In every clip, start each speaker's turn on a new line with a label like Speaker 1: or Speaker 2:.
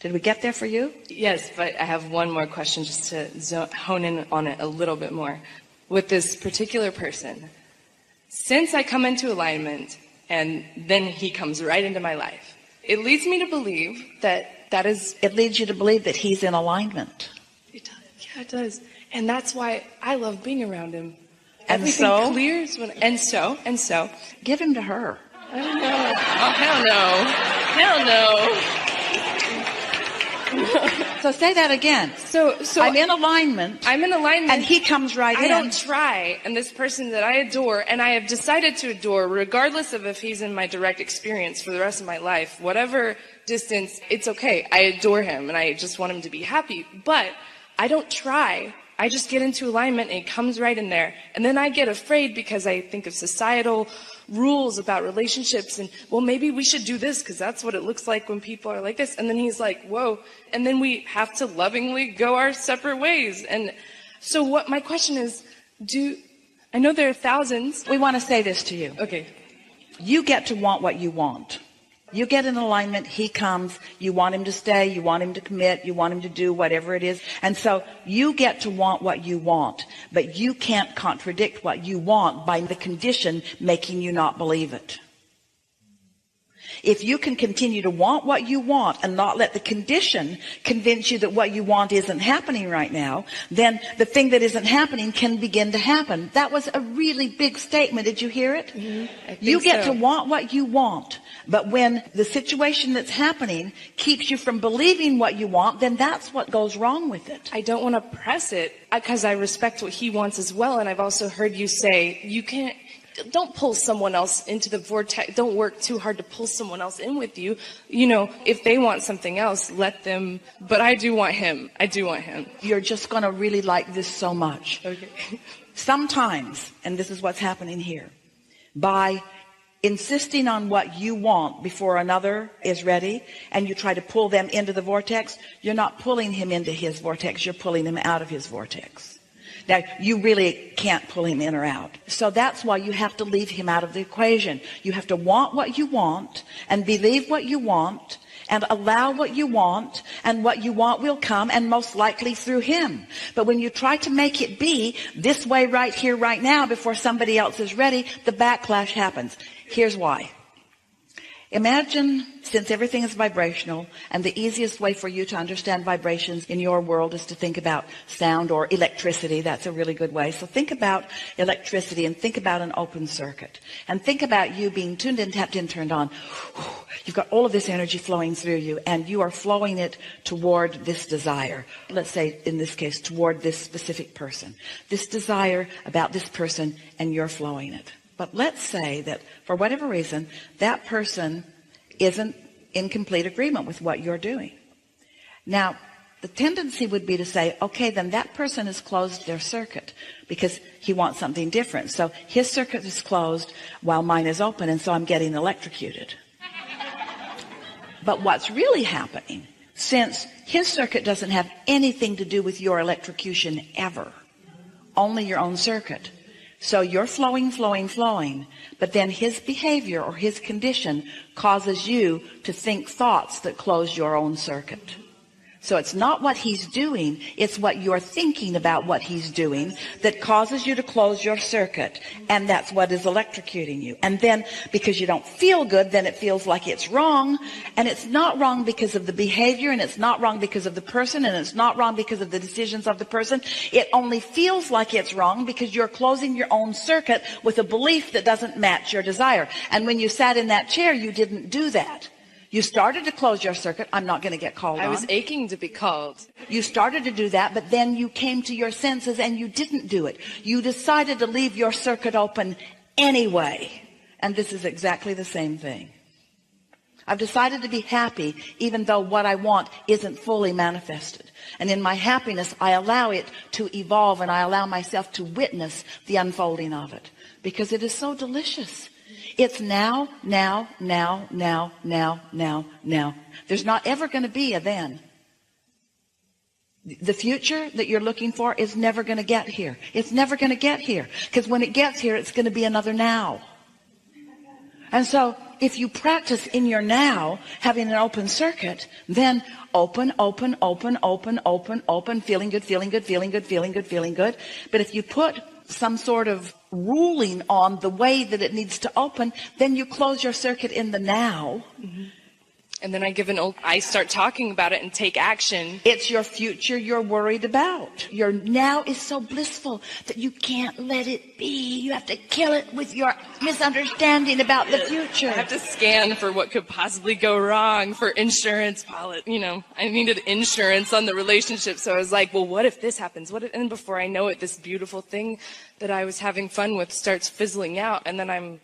Speaker 1: Did we get there for you?
Speaker 2: Yes, but I have one more question just to hone in on it a little bit more. With this particular person, since I come into alignment and then he comes right into my life, it leads me to believe that is...
Speaker 1: It leads you to believe that he's in alignment.
Speaker 2: It does. Yeah, it does. And that's why I love being around him.
Speaker 1: And
Speaker 2: Everything
Speaker 1: so?
Speaker 2: clears when... And so...
Speaker 1: Give him to her.
Speaker 2: I don't know. Oh, hell no. Hell no.
Speaker 1: So say that again.
Speaker 2: So
Speaker 1: I'm in alignment.
Speaker 2: I'm in alignment.
Speaker 1: And he comes right in.
Speaker 2: I don't try. And this person that I adore, and I have decided to adore, regardless of if he's in my direct experience for the rest of my life, whatever distance, it's okay. I adore him, and I just want him to be happy. But I don't try. I just get into alignment, and it comes right in there. And then I get afraid because I think of societal rules about relationships and, well, maybe we should do this because that's what it looks like when people are like this. And then he's like, whoa. And then we have to lovingly go our separate ways. And so what my question is, I know there are thousands.
Speaker 1: We want to say this to you.
Speaker 2: Okay.
Speaker 1: You get to want what you want. You get in alignment, he comes, you want him to stay, you want him to commit, you want him to do whatever it is. And so you get to want what you want, but you can't contradict what you want by the condition making you not believe it. If you can continue to want what you want and not let the condition convince you that what you want isn't happening right now, then the thing that isn't happening can begin to happen. That was a really big statement. Did you hear it?
Speaker 2: Mm-hmm.
Speaker 1: You get to want what you want. But when the situation that's happening keeps you from believing what you want, then that's what goes wrong with it.
Speaker 2: I don't want to press it because I respect what he wants as well. And I've also heard you say, don't pull someone else into the vortex. Don't work too hard to pull someone else in with you. You know, if they want something else, let them. But I do want him. I do want him.
Speaker 1: You're just going to really like this so much.
Speaker 2: Okay.
Speaker 1: Sometimes, and this is what's happening here, by insisting on what you want before another is ready, and you try to pull them into the vortex, you're not pulling him into his vortex. You're pulling him out of his vortex. Now, you really can't pull him in or out. So that's why you have to leave him out of the equation. You have to want what you want and believe what you want and allow what you want, and what you want will come, and most likely through him. But when you try to make it be this way right here, right now, before somebody else is ready, the backlash happens. Here's why. Imagine, since everything is vibrational, and the easiest way for you to understand vibrations in your world is to think about sound or electricity. That's a really good way. So think about electricity and think about an open circuit. And think about you being tuned in, tapped in, turned on. You've got all of this energy flowing through you, and you are flowing it toward this desire. Let's say, in this case, toward this specific person. This desire about this person, and you're flowing it. But let's say that for whatever reason, that person isn't in complete agreement with what you're doing. Now, the tendency would be to say, okay, then that person has closed their circuit because he wants something different. So his circuit is closed while mine is open, and so I'm getting electrocuted. But what's really happening, since his circuit doesn't have anything to do with your electrocution ever, only your own circuit. So you're flowing, but then his behavior or his condition causes you to think thoughts that close your own circuit. So it's not what he's doing, it's what you're thinking about what he's doing that causes you to close your circuit. And that's what is electrocuting you. And then because you don't feel good, then it feels like it's wrong. And it's not wrong because of the behavior, and it's not wrong because of the person, and it's not wrong because of the decisions of the person. It only feels like it's wrong because you're closing your own circuit with a belief that doesn't match your desire. And when you sat in that chair, you didn't do that. You started to close your circuit. I'm not going to get called on.
Speaker 2: I was aching to be called.
Speaker 1: You started to do that, but then you came to your senses and you didn't do it. You decided to leave your circuit open anyway. And this is exactly the same thing. I've decided to be happy even though what I want isn't fully manifested. And in my happiness, I allow it to evolve, and I allow myself to witness the unfolding of it because it is so delicious. It's now. There's not ever going to be a then. The future that you're looking for is never going to get here. It's never going to get here. Because when it gets here, it's going to be another now. And so if you practice in your now having an open circuit, then open, open, open, open, open, open, feeling good, feeling good, feeling good, feeling good, feeling good. But if you put some sort of ruling on the way that it needs to open, then you close your circuit in the now.
Speaker 2: Mm-hmm. And then I start talking about it and take action.
Speaker 1: It's your future you're worried about. Your now is so blissful that you can't let it be. You have to kill it with your misunderstanding about the future.
Speaker 2: I have to scan for what could possibly go wrong for insurance policy. You know, I needed insurance on the relationship. So I was like, well, what if this happens? What if, and before I know it, this beautiful thing that I was having fun with starts fizzling out. And then I'm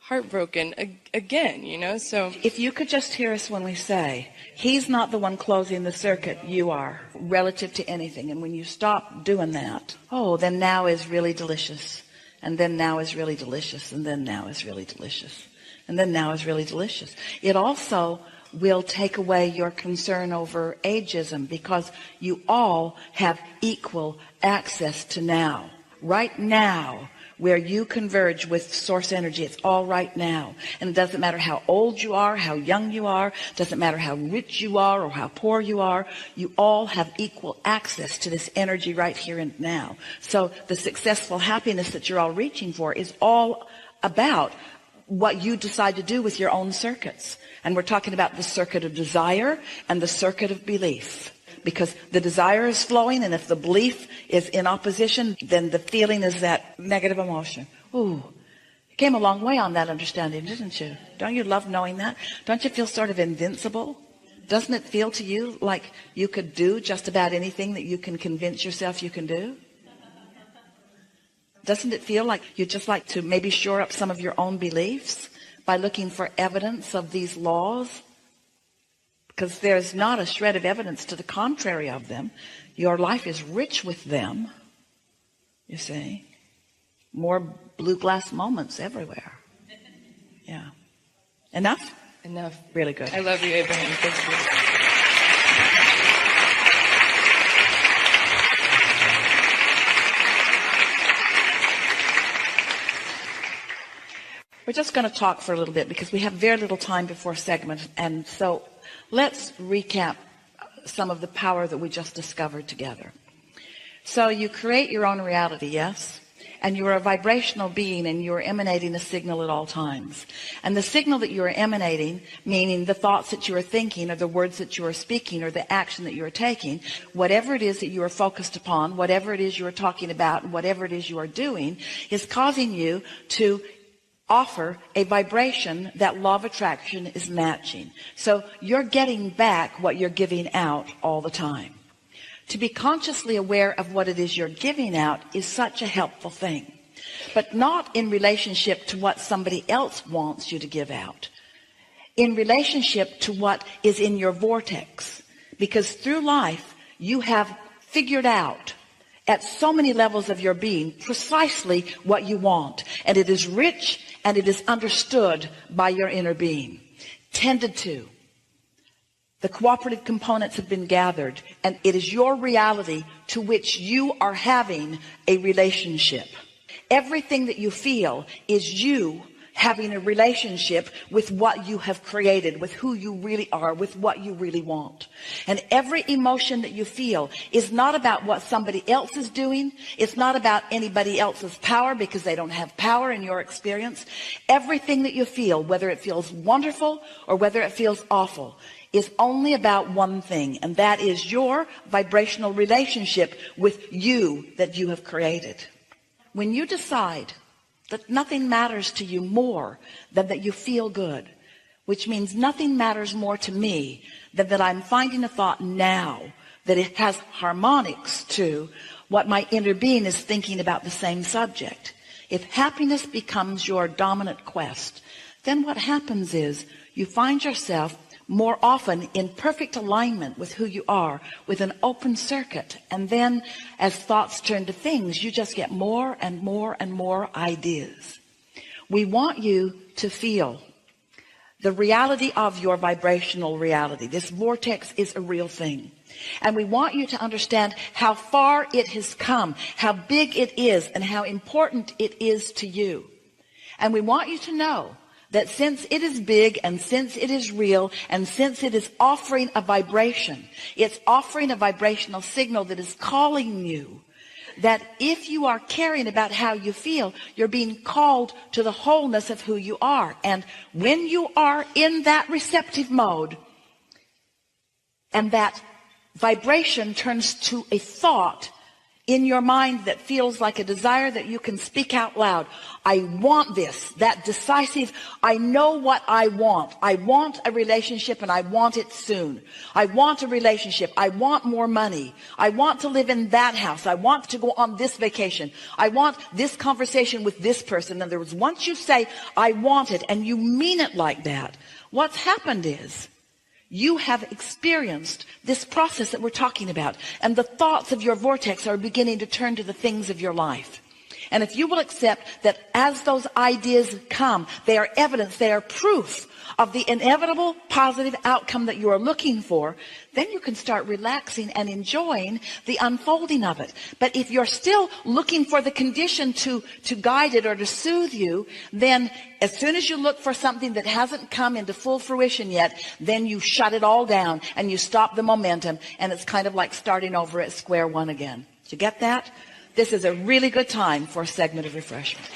Speaker 2: heartbroken again, you know. So
Speaker 1: if you could just hear us when we say, he's not the one closing the circuit, you are, relative to anything. And when you stop doing that, oh, then now is really delicious. And then now is really delicious. And then now is really delicious. And then now is really delicious. It also will take away your concern over ageism, because you all have equal access to now. Right now, where you converge with source energy, it's all right now. And it doesn't matter how old you are, how young you are, doesn't matter how rich you are or how poor you are, you all have equal access to this energy right here and now. So the successful happiness that you're all reaching for is all about what you decide to do with your own circuits. And we're talking about the circuit of desire and the circuit of belief. Because the desire is flowing, and if the belief is in opposition, then the feeling is that negative emotion. Ooh, you came a long way on that understanding, didn't you? Don't you love knowing that? Don't you feel sort of invincible? Doesn't it feel to you like you could do just about anything that you can convince yourself you can do? Doesn't it feel like you just like to maybe shore up some of your own beliefs by looking for evidence of these laws? Because there's not a shred of evidence to the contrary of them. Your life is rich with them. You see, more blue glass moments everywhere. Yeah. Enough?
Speaker 2: Enough.
Speaker 1: Really good.
Speaker 2: I love you, Abraham. Thank you.
Speaker 1: We're just going to talk for a little bit because we have very little time before segment. And so let's recap some of the power that we just discovered together. So you create your own reality, yes? And you are a vibrational being, and you are emanating a signal at all times. And the signal that you are emanating, meaning the thoughts that you are thinking, or the words that you are speaking, or the action that you are taking, whatever it is that you are focused upon, whatever it is you are talking about, whatever it is you are doing, is causing you to offer a vibration that law of attraction is matching. So you're getting back what you're giving out all the time. To be consciously aware of what it is you're giving out is such a helpful thing, but not in relationship to what somebody else wants you to give out, in relationship to what is in your vortex. Because through life, you have figured out at so many levels of your being precisely what you want. And it is rich and it is understood by your inner being, tended to. The cooperative components have been gathered, and it is your reality to which you are having a relationship. Everything that you feel is you having a relationship with what you have created, with who you really are, with what you really want. And every emotion that you feel is not about what somebody else is doing. It's not about anybody else's power, because they don't have power in your experience. Everything that you feel, whether it feels wonderful or whether it feels awful, is only about one thing, and that is your vibrational relationship with you that you have created. When you decide that nothing matters to you more than that you feel good, which means nothing matters more to me than that I'm finding a thought now that it has harmonics to what my inner being is thinking about the same subject. If happiness becomes your dominant quest, then what happens is you find yourself more often in perfect alignment with who you are, with an open circuit. And then as thoughts turn to things, you just get more and more and more ideas. We want you to feel the reality of your vibrational reality. This vortex is a real thing. And we want you to understand how far it has come, how big it is, and how important it is to you. And we want you to know that since it is big and since it is real and since it is offering a vibration, it's offering a vibrational signal that is calling you, that if you are caring about how you feel, you're being called to the wholeness of who you are. And when you are in that receptive mode and that vibration turns to a thought in your mind that feels like a desire that you can speak out loud. I want this, that decisive, I know what I want. I want a relationship and I want it soon. I want a relationship. I want more money. I want to live in that house. I want to go on this vacation. I want this conversation with this person. In other words, once you say, I want it, and you mean it like that, what's happened is, you have experienced this process that we're talking about, and the thoughts of your vortex are beginning to turn to the things of your life. And if you will accept that as those ideas come, they are evidence, they are proof of the inevitable positive outcome that you are looking for, then you can start relaxing and enjoying the unfolding of it. But if you're still looking for the condition to guide it or to soothe you, then as soon as you look for something that hasn't come into full fruition yet, then you shut it all down and you stop the momentum, and it's kind of like starting over at square one again. Did you get that? This is a really good time for a segment of refreshment.